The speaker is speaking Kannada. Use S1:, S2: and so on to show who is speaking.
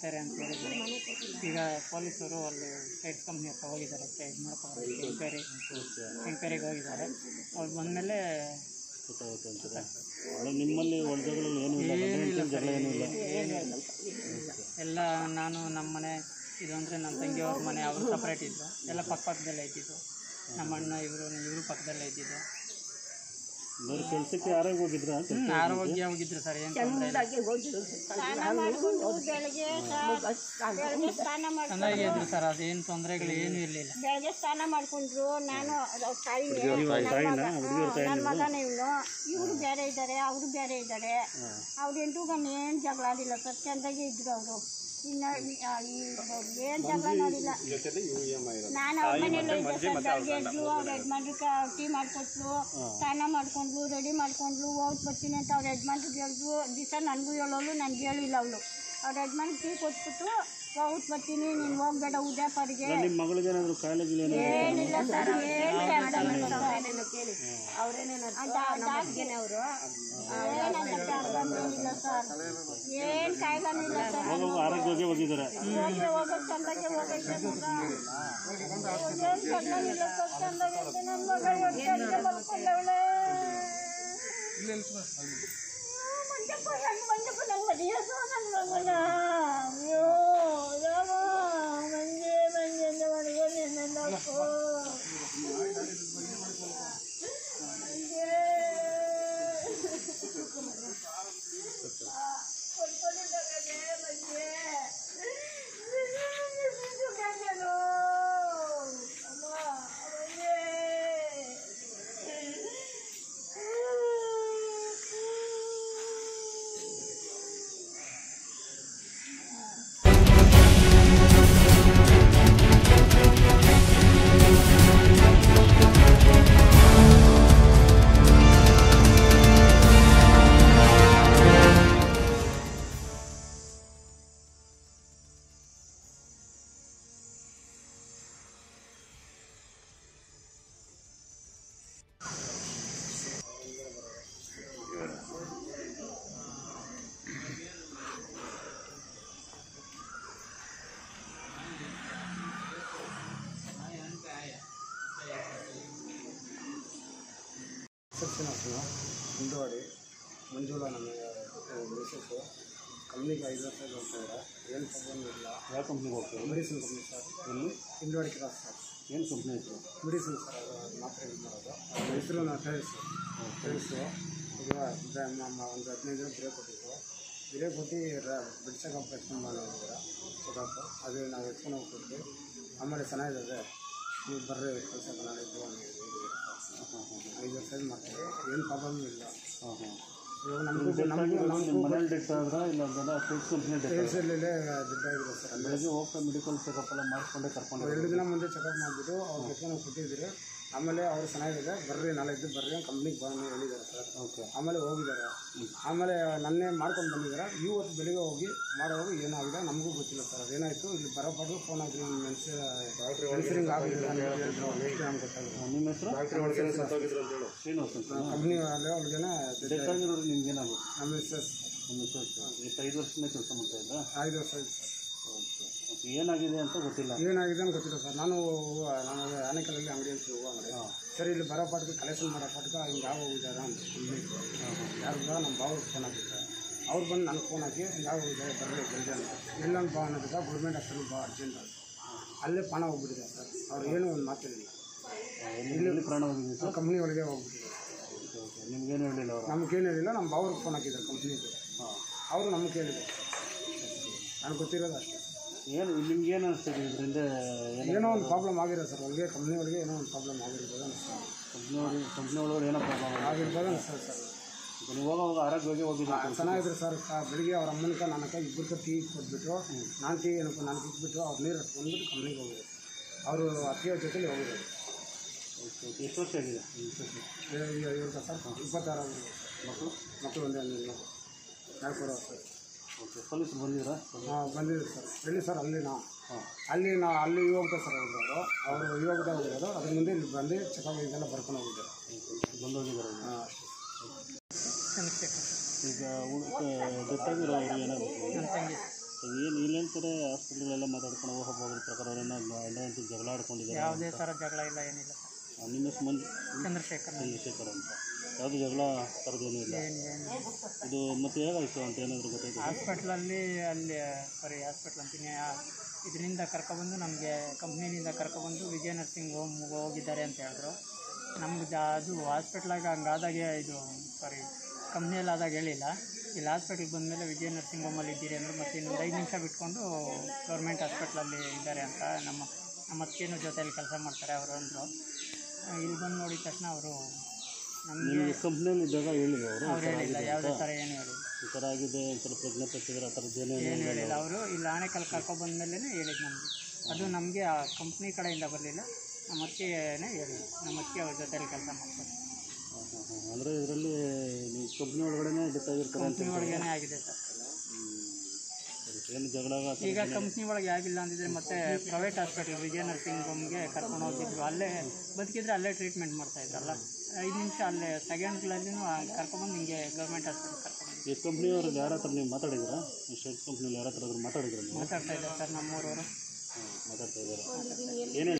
S1: ಮಾಡ್ತಾರೆ ಅಂತ ಹೇಳಿದ್ರು. ಈಗ ಪೊಲೀಸರು ಅಲ್ಲಿ ಸೈಡ್ಸ್ ಕಂಪ್ನಿ ಹತ್ರ ಹೋಗಿದ್ದಾರೆ, ಇದು ಮಾಡ್ಕೊಂಡು ಎಂಕ್ವೈರಿಗೆ ಹೋಗಿದ್ದಾರೆ. ಅವ್ರು ಬಂದಮೇಲೆ
S2: ನಿಮ್ಮಲ್ಲಿ
S1: ಏನಿಲ್ಲ ಸರ್, ಎಲ್ಲ ನಾನು ನಮ್ಮ ಮನೆ ಇದು ಅಂದರೆ ನನ್ನ ತಂಗಿಯವ್ರ ಮನೆ ಅವರು ಸಪ್ರೇಟ್ ಇದ್ದು, ಎಲ್ಲ ಪಕ್ಕದಲ್ಲೇ ಇದ್ದಿದ್ದು. ನಮ್ಮ ಅಣ್ಣ ಇವರು ಪಕ್ಕದಲ್ಲೇ ಇದ್ದಿದ್ದು.
S2: ಕೆಲಸಕ್ಕೆ ಆರೋಗ್ಯ ಹೋಗಿದ್ರು
S1: ಸರ್. ಏನು ಚೆನ್ನಾಗಿ ಇದ್ರು ಸರ್, ಅದೇನು ತೊಂದರೆಗಳು ಏನೂ ಇರಲಿಲ್ಲ.
S3: ಬೆಳಗ್ಗೆ ಸ್ನಾನ ಮಾಡ್ಕೊಂಡ್ರು. ನಾನು ನನ್ನ ಮಗನ ಇವರು ಬೇರೆ ಇದ್ದಾರೆ, ಅವರು ಬೇರೆ ಇದ್ದಾರೆ. ಅವ್ರು ಎಂಟುಗಣ್ಣು ಏನು ಜಗಳ ಆಡಿಲ್ಲ ಸರ್, ಚೆಂದಾಗೆ ಇದ್ರು ಅವರು. ಇನ್ನು ಏನು ಜಗಳ ನೋಡಿಲ್ಲ. ನಾನು ಅವ್ರ ಮನೆಯಲ್ಲೇ ಇದ್ದೆ ಸರ್. ಬೆಳಗ್ಗೆ ಎದ್ದು ಅವ್ರ ಯಜಮಾನ್ರಿಗೆ ಟೀ ಮಾಡಿಕೊಟ್ರು, ಸ್ನಾನ ಮಾಡ್ಕೊಂಡ್ಲು, ರೆಡಿ ಮಾಡ್ಕೊಂಡ್ಲು, ಹೋಗಿ ಬರ್ತೀನಿ ಅಂತ ಅವ್ರ ಯಜಮಾನ್ರಿಗೆ ಹೇಳಿದ್ರು. ದಿವಸ ನನಗೂ ಹೇಳೋಳು, ನನಗೆ ಹೇಳಿಲ್ಲ ಅವಳು. ಅವ್ರ ಯಜಮಾನ್ಗೆ ಟೀ ಕೊಟ್ಬಿಟ್ಟು ಹೋಗಿ ಬರ್ತೀನಿ, ನೀನು ಹೋಗ್ಬೇಡ ಉದಯಪುರಿಗೆ.
S2: ನಿಮ್ಮ ಮಗಳಿಗೆ ಏನಾದರೂ ಕಾಯಿಲೆ
S3: ಏನಿಲ್ಲ ಸರ್, ಏನು ಕೇಳಿ ಅವ್ರೇನೇನು ಅವರು ಏನಿಲ್ಲ ಸರ್, ಏನು ಕಾಯಿಲೆನೂ ಇಲ್ಲ ಸರ್.
S2: ಆರೋಗ್ಯವಾಗಿ ಹೋಗಿದ್ದಾರೆ.
S3: ಹೋಗೋ ಚಂದಾಗೆ ಹೋಗೈತೆ ಮಗ, ಏನು ಚೆನ್ನಾಗಿಲ್ಲ ಸರ್, ಚಂದಾಗೈತೆ. ನನ್ನ ಮಗ ಎಷ್ಟು ಮಲ್ಕೊಂಡವಳೆ. ಮಂಜಪ್ಪ ನಂಗೆ ಮದಿಯೋದು ನನ್ನ ಮಗನ. ಅಯ್ಯೋ ರಾಮ, ಮಂಜೆ ಅಂತ ಮಾಡ್ಕೊಂಡು ನನ್ನಪ್ಪು
S4: ಹಿಂದುವಾಡಿ ಮಂಜುಳಾ ನಮ್ಮ ಮಿಸಸ್ಸು. ಕಂಪ್ನಿಗೆ 5 ವರ್ಷ ಹೋಗ್ತಾಯಿದ್ದಾರೆ. ಏನು ಪ್ರಾಬ್ಲಮ್ ಇಲ್ಲ.
S2: ಯಾವ ಕಂಪ್ನಿಗೆ ಹೋಗ್ತಾರೆ?
S4: Medicine company sir.
S2: ಎಲ್ಲಿ?
S4: ಹಿಂದುವಾಡಿ ಕ್ರಾಸ್ ಸರ್.
S2: ಏನು ಕಂಪ್ನಿ ಹೆಸರು?
S4: Medicine sir. ಅದು ಮಾತ್ರ ಇದು ಮಾಡೋದು. ಅದ್ರ ಹೆಸರು ಟೈಲ್ಸು. ಈಗ ಒಂದು 15 ದಿನ ಬ್ರೇಕ್ ಕೊಟ್ಟಿದ್ದು. ಬ್ರೇಕ್ ಕೊಟ್ಟು ಬೆಡ್ ಚೆಕಪ್ ಎಕ್ಸ್ಪ್ಲೇನ್ ಮಾಡಿದ್ರೆ ಚೆಕಪ್ ಅದು ನಾವು ಎತ್ಕೊಂಡು ಹೋಗ್ಬಿಟ್ಟು ಆಮೇಲೆ ಚೆನ್ನಾಗಿದೆ, ನೀವು ಬರ್ರಿ ಕೆಲಸ ನಾಳಿದ್ದು 5 ವರ್ಷ ಮಾಡ್ತೀವಿ, ಏನು ಪ್ರಾಬ್ಲಮ್ ಇಲ್ಲ. ಇವಾಗ
S2: ಮನೇಲಿ ಡೆತ್ ಆದ್ರೆ ಇಲ್ಲ ಸ್ಟೇಟ್ಸ್ ಕಂಪ್ನಿ
S4: ಟೈಲ್ಸಲ್ಲೇ ದುಡ್ಡಾಗಿದೆ ಸರ್.
S2: ಬೆಳಗ್ಗೆ ಹೋಗ್ತಾ ಮೆಡಿಕಲ್ ಚೆಕಪ್ ಎಲ್ಲ ಮಾಡಿಕೊಂಡೆ ಕರ್ಕೊಂಡು
S4: 2 ದಿನ ಮುಂದೆ ಚೆಕಪ್ ಮಾಡಿಬಿಟ್ಟು ಅವ್ರು ಎತ್ಕೊಂಡು ಕೊಟ್ಟಿದ್ದೀರಿ. ಆಮೇಲೆ ಅವ್ರು ಚೆನ್ನಾಗಿದೆ, ಬರ್ರಿ ನಾಳೆ ಇದ್ದು ಬರ್ರಿ ಕಂಪ್ನಿಗೆ ಬಂದು ಹೇಳಿದ್ದಾರೆ ಸರ್.
S2: ಓಕೆ. ಆಮೇಲೆ
S4: ಹೋಗಿದ್ದಾರೆ. ಆಮೇಲೆ ನನ್ನೇ ಮಾಡ್ಕೊಂಡು ಬಂದಿದ್ದಾರೆ. ಇವತ್ತು ಬೆಳಿಗ್ಗೆ ಹೋಗಿ ಮಾಡೋವಾಗ ಏನಾಗಿದೆ ನಮಗೂ ಗೊತ್ತಿಲ್ಲ ಸರ್. ಅದೇನಾಯಿತು ಇಲ್ಲಿ ಬರೋಪಾಡು ಫೋನ್ ಆಗಿ ಮೆನ್ಸರಿಂಗ್ ಆಗಿಲ್ಲ ನಮ್ಗೆ ಗೊತ್ತಾಗಿದೆ.
S2: ನಿಮ್ಮ ಹೆಸರು? ಶ್ರೀನಿವಾಸ್ ಅಂತ.
S4: ಕಂಪ್ನಿಯಲ್ಲಿ ಅವ್ರಿಗೇನೆ
S2: ಡೆತ್ ಆಗಿರೋರು ನಿಮ್ಗೇನಾಗುತ್ತೆ?
S4: ನಮ್ಮ ಮಿಸ್ಸಸ್.
S2: ಎಷ್ಟು 5 ವರ್ಷದಿಂದ ಕೆಲಸ ಮಾಡ್ತಾ ಇದ್ದ?
S4: 5 ವರ್ಷ ಆಯ್ತು ಸರ್.
S2: ಓಕೆ. ಏನಾಗಿದೆ ಅಂತ ಗೊತ್ತಿಲ್ಲ?
S4: ಏನಾಗಿದೆ ಅಂತ ಗೊತ್ತಿಲ್ಲ ಸರ್. ನಾನು ಆನೆಕಲ್ಲಲ್ಲಿ ಅಂಗಡಿ ಅಂತ ಹೂವು ಅಂಗಡಿ. ಸರಿ ಇಲ್ಲಿ ಬರೋ ಪಾಟ್ಗೆ ಕಲೆಕ್ಷನ್ ಮಾಡೋ ಪಾಟ್ಗೆ ಹಿಂಗೆ ಯಾವ ಹೋಗಿದ್ದಾರೆ ಅಂತ ಯಾರು ಕೂಡ ನಮ್ಮ ಬಾವ್ರಿಗೆ ಫೋನ್ ಹಾಕಿದ್ದಾರೆ. ಅವ್ರು ಬಂದು ನನಗೆ ಫೋನ್ ಹಾಕಿ ಯಾವ ಹೋಗಿದ್ದಾರೆ ಬರಲಿ ಜಲ್ದಿ ಅಂತ. ಎಲ್ಲೊಂದು ಬಾ ಅನ್ನೋದಕ್ಕೆ ಗೌರ್ಮೆಂಟ್ ಹಾಸ್ಪಿಟಲ್ ಬಾ ಅರ್ಜೆಂಟ್ ಅಂತ. ಅಲ್ಲೇ ಪ್ರಾಣ ಹೋಗ್ಬಿಟ್ಟಿದೆ ಸರ್. ಅವ್ರು ಏನೂ ಒಂದು ಮಾತಿರಲಿಲ್ಲ.
S2: ಇಲ್ಲಿ ಪ್ರಾಣ ಹೋಗಿದ್ದೀವಿ ಸರ್.
S4: ಕಂಪ್ನಿ ಒಳಗೆ ಹೋಗ್ಬಿಟ್ಟಿದೆ.
S2: ನಿಮ್ಗೇನು ಹೇಳಿಲ್ಲ ಅವರು?
S4: ನಮಗೇನು ಹೇಳಿಲ್ಲ. ನಮ್ಮ ಬಾವ್ರಿಗೆ ಫೋನ್ ಹಾಕಿದ್ದಾರೆ ಕಂಪ್ನಿಗೆ. ಅವರು ನಮಗೆ ಕೇಳಿದ್ದಾರೆ. ನನಗೆ ಗೊತ್ತಿರೋದು ಅಷ್ಟೇ.
S2: ಏನು ನಿಮ್ಗೇನು ಅನಿಸ್ತದೆ ಇದರಿಂದ?
S4: ಏನೋ ಒಂದು ಪ್ರಾಬ್ಲಮ್ ಆಗಿರೋ ಸರ್. ಒಳಗೆ ಕಂಪ್ನಿ ಒಳಗೆ ಏನೋ ಒಂದು ಪ್ರಾಬ್ಲಮ್ ಆಗಿರ್ಬೋದು ಅನಿಸ್ತದೆ.
S2: ಕಂಪ್ನಿ ಒಳಗಡೆ ಏನೋ ಪ್ರಾಬ್ಲಮ್
S4: ಆಗಿರ್ಬೋದು ಅನಿಸ್ತದೆ ಸರ್.
S2: ನೀವು ಹೋಗೋವಾಗ ಆರೋಗ್ಯವಾಗಿ ಹೋಗಿದ್ದು
S4: ಚೆನ್ನಾಗಿದ್ರು ಸರ್. ಬೆಳಿಗ್ಗೆ ಅವ್ರ ಅಮ್ಮನಕ ನನಗೆ ಇಬ್ಬರಿಗೆ ಟೀ ಕೊಟ್ಬಿಟ್ಟು ನಾನು ಟೀ ಏನಪ್ಪ ನನಗೆ ಇಟ್ಬಿಟ್ಟು ಅವ್ರು ನೀರು ಹತ್ಕೊಂಡ್ಬಿಟ್ಟು ಕಂಪ್ನಿಗೆ ಹೋಗಿದ್ರು. ಅವರು ಅತ್ತಿಯ ಜೊತೆಲಿ ಹೋಗಿದ್ರು.
S2: ಎಷ್ಟು ವರ್ಷ ಆಗಿದೆ?
S4: ಇವ್ರಿಗೆ ಸರ್ 26 ಮಕ್ಕಳು ಒಂದೇ 4 ವರ್ಷ.
S2: ಓಕೆ. ಪೊಲೀಸ್ ಬಂದಿದ್ದೀರಾ?
S4: ಬಂದಿದ್ರು ಸರ್. ಎಲ್ಲಿ ಸರ್? ಅಲ್ಲಿ ಹೋಗ್ತಾರೆ ಸರ್. ಅವರು ಇವಾಗದಾಗ ಹೋಗಿರೋದು. ಅದ್ರ ಮುಂದೆ ಇಲ್ಲಿ ಬಂದು ಚೆಕಪ್ ಇದೆಲ್ಲ ಬರ್ಕೊಂಡು ಹೋಗಿದ್ದಾರೆ.
S2: ಬಂದೋಗಿದ್ದಾರೆ.
S1: ಚಂದ್ರಶೇಖರ್.
S2: ಈಗ ಗೊತ್ತಾಗಿರೋ ಅವ್ರು ಏನಾಗುತ್ತೆ?
S1: ನನ್ನ ತಂಗಿ.
S2: ಏನು ಇಲ್ಲಿ ಹೇಳ್ತಾರೆ ಹಾಸ್ಪಿಟ್ಲೆಲ್ಲ ಮಾತಾಡ್ಕೊಂಡು ಹೋಗೋದ್ರ ಪ್ರಕಾರ ಏನೋ ಗಂಡ ಜಗಳ ಆಡ್ಕೊಂಡಿದ್ದಾರೆ.
S1: ಯಾವುದೇ ಥರ ಜಗಳ ಇಲ್ಲ, ಏನಿಲ್ಲ ಸರ್.
S2: ನಿಮ್ಮ ಹೆಸರು
S1: ಚಂದ್ರಶೇಖರ್
S2: ಅಂತ. ಯಾವುದು ಜಗಳ ಥರದ್ದೇನೂ ಇಲ್ಲ. ಇದು ಮತ್ತೆ ಹೇಗಾಯಿತು ಅಂತ ಏನಾದರೂ ಗೊತ್ತಾಯ್ತು?
S1: ಹಾಸ್ಪಿಟ್ಲಲ್ಲಿ ಹಾಸ್ಪಿಟ್ಲ್ ಅಂತೀನಿ, ಇದರಿಂದ ಕರ್ಕೊಬಂದು ನಮಗೆ ಕಂಪ್ನಿಯಿಂದ ಕರ್ಕೊಬಂದು ವಿಜಯ ನರ್ಸಿಂಗ್ ಹೋಮ್ಗೆ ಹೋಗಿದ್ದಾರೆ ಅಂತ ಹೇಳಿದ್ರು. ನಮ್ಗೆ ಅದು ಹಾಸ್ಪಿಟ್ಲಾಗ ಹಂಗಾದಾಗೆ ಕಂಪ್ನಿಯಲ್ಲಿ ಆದಾಗ ಹೇಳಿಲ್ಲ. ಇಲ್ಲಿ ಹಾಸ್ಪಿಟ್ಲಿಗೆ ಬಂದಮೇಲೆ ವಿಜಯ ನರ್ಸಿಂಗ್ ಹೋಮಲ್ಲಿ ಇದ್ದೀರಿ ಅಂದರು. ಮತ್ತು ಇನ್ನೊಂದು 5 ನಿಮಿಷ ಬಿಟ್ಕೊಂಡು ಗೌರ್ಮೆಂಟ್ ಹಾಸ್ಪಿಟ್ಲಲ್ಲಿ ಇದ್ದಾರೆ ಅಂತ ನಮ್ಮ ಅತ್ತಿಯೂ ಜೊತೆಯಲ್ಲಿ ಕೆಲಸ ಮಾಡ್ತಾರೆ ಅವರು ಅಂದರು. ಇಲ್ಲಿ ಬಂದು ನೋಡಿದ ತಕ್ಷಣ ಅವರು ನಮಗೆ
S2: ಕಂಪ್ನಿಯಲ್ಲಿ ಇದ್ದಾಗ ಹೇಳಿದ್ರು
S1: ಅವ್ರು ಹೇಳಿಲ್ಲ, ಯಾವುದೇ ಥರ ಏನು ಹೇಳಿಲ್ಲ.
S2: ಈ ಥರ ಆಗಿದೆ, ಈ ಥರ ಪ್ರಜ್ಞೆ ತಪ್ಪಿದ್ರೆ ಆ ಥರದ್ದು
S1: ಏನು ಹೇಳಿಲ್ಲ. ಅವರು ಇಲ್ಲಿ ಆಣೆಕಲ್ ಕರ್ಕೊಬಂದ್ಮೇಲೆ ಹೇಳಿದ್ದು ನಮಗೆ. ಅದು ನಮಗೆ ಆ ಕಂಪ್ನಿ ಕಡೆಯಿಂದ ಬರಲಿಲ್ಲ, ನಮ್ಮ ಅತ್ತಿಯೇ ಹೇಳಿಲ್ಲ. ನಮ್ಮ ಅತ್ತಿ ಅವ್ರ ಜೊತೆಯಲ್ಲಿ ಕೆಲಸ ಮಾಡ್ತಾರೆ.
S2: ಅಂದರೆ ಇದರಲ್ಲಿ ನೀವು ಕಂಪ್ನಿ ಒಳಗಡೆ ಡೆತ್ ಆಗಿರ್ತಾರೆ ಅಂತ
S1: ಕಂಪ್ನಿ ಒಳಗೇ ಆಗಿದೆ ಸರ್.
S2: ಏನು ಜಗಳ
S1: ಈಗ ಕಂಪ್ನಿ ಒಳಗೆ ಆಗಿಲ್ಲ ಅಂದಿದ್ರೆ ಮತ್ತೆ ಪ್ರೈವೇಟ್ ಹಾಸ್ಪಿಟಲ್ ವಿಜಯ ನರ್ಸಿಂಗ್ ಹೋಮ್ಗೆ ಕರ್ಕೊಂಡು ಹೋಗಿದ್ರು. ಅಲ್ಲೇ ಬದುಕಿದ್ರೆ ಅಲ್ಲೇ ಟ್ರೀಟ್ಮೆಂಟ್ ಮಾಡ್ತಾಯಿದ್ರಲ್ಲ. 5 ನಿಮಿಷ ಅಲ್ಲೇ ಸೆಕೆಂಡ್ಗಳಲ್ಲಿನೂ ಕರ್ಕೊಂಡ್ಬಂದು ಹಿಂಗೆ ಗೌರ್ಮೆಂಟ್ ಹಾಸ್ಪಿಟಲ್ ಕರ್ಕೊಂಡು.
S2: ಈ ಕಂಪ್ನಿಯವ್ರಿಗೆ ಯಾರ ಹತ್ರ ನೀವು ಮಾತಾಡಿದ್ದೀರಾ? ಸ್ಟೇಟ್ ಕಂಪ್ನಿಯಲ್ಲಿ ಯಾರ ಹತ್ರ ಮಾತಾಡಿದ್ರು?
S1: ಮಾತಾಡ್ತಾ ಇದ್ದಾರೆ ಸರ್, ನಮ್ಮೂರವರು
S2: ಮಾತಾಡ್ತಾ ಇದ್ದಾರೆ. ಏನೇನು